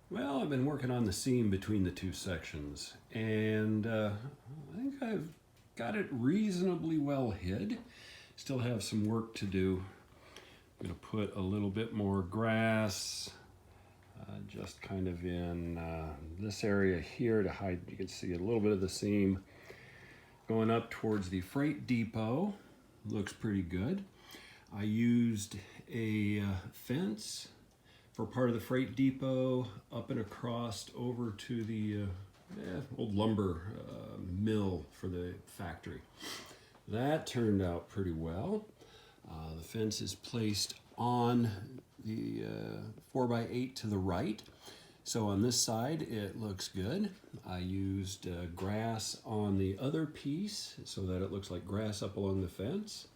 Well, I've been working on the seam between the two sections, and I think I've got it reasonably well hid. Still have some work to do. I'm going to put a little bit more grass just kind of in this area here to hide. You can see a little bit of the seam going up towards the freight depot. Looks pretty good. I used a fence for part of the freight depot up and across over to the old lumber mill for the factory. That turned out pretty well. The fence is placed on the 4x8 to the right. So on this side it looks good. I used grass on the other piece so that it looks like grass up along the fence.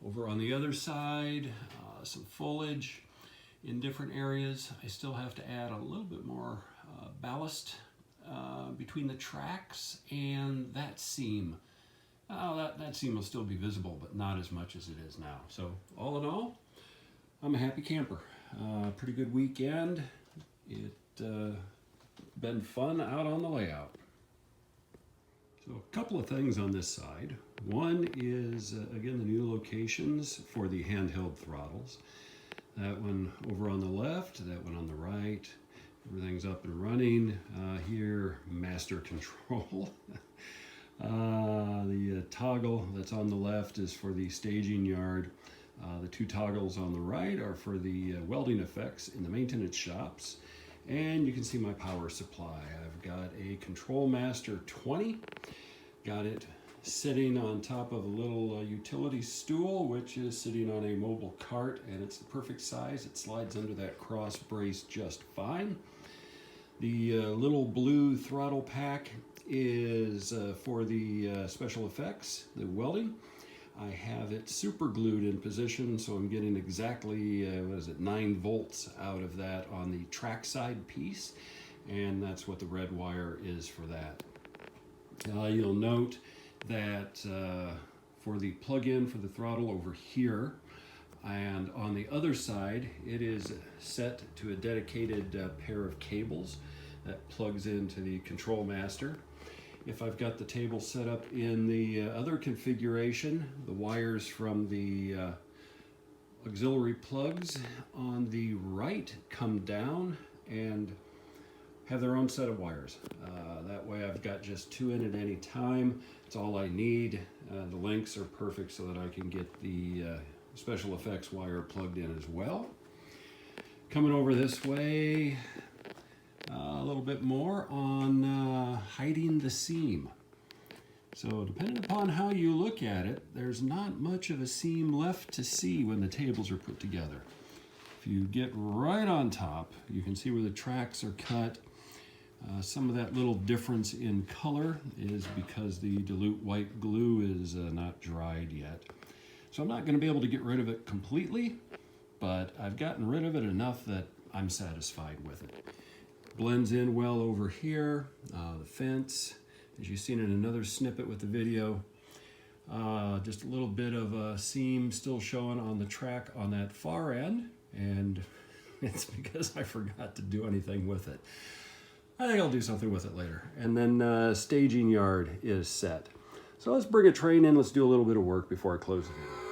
Over on the other side, some foliage in different areas. I still have to add a little bit more ballast between the tracks and that seam. That seam will still be visible, but not as much as it is now. So all in all, I'm a happy camper. Pretty good weekend. It's been fun out on the layout. So a couple of things on this side. One is, again, the new locations for the handheld throttles. That one over on the left, that one on the right. Everything's up and running. Here, master control. The toggle that's on the left is for the staging yard. The two toggles on the right are for the welding effects in the maintenance shops. And you can see my power supply. I've got a Control Master 20. Got it sitting on top of a little utility stool, which is sitting on a mobile cart, and it's the perfect size. It slides under that cross brace just fine. The little blue throttle pack is for the special effects, the welding. I have it super glued in position, so I'm getting exactly, 9 volts out of that on the trackside piece, and that's what the red wire is for that. You'll note that for the plug-in for the throttle over here, and on the other side, it is set to a dedicated pair of cables that plugs into the Control Master. If I've got the table set up in the other configuration, the wires from the auxiliary plugs on the right come down and have their own set of wires. That way I've got just 2 in at any time. It's all I need. The lengths are perfect so that I can get the special effects wire plugged in as well. Coming over this way, a little bit more on hiding the seam. So depending upon how you look at it, there's not much of a seam left to see when the tables are put together. If you get right on top, you can see where the tracks are cut. Some of that little difference in color is because the dilute white glue is not dried yet. So I'm not going to be able to get rid of it completely, but I've gotten rid of it enough that I'm satisfied with it. Blends in well over here. The fence, as you've seen in another snippet with the video, just a little bit of a seam still showing on the track on that far end, and it's because I forgot to do anything with it. I think I'll do something with it later. And then staging yard is set. So let's bring a train in. Let's do a little bit of work before I close the video.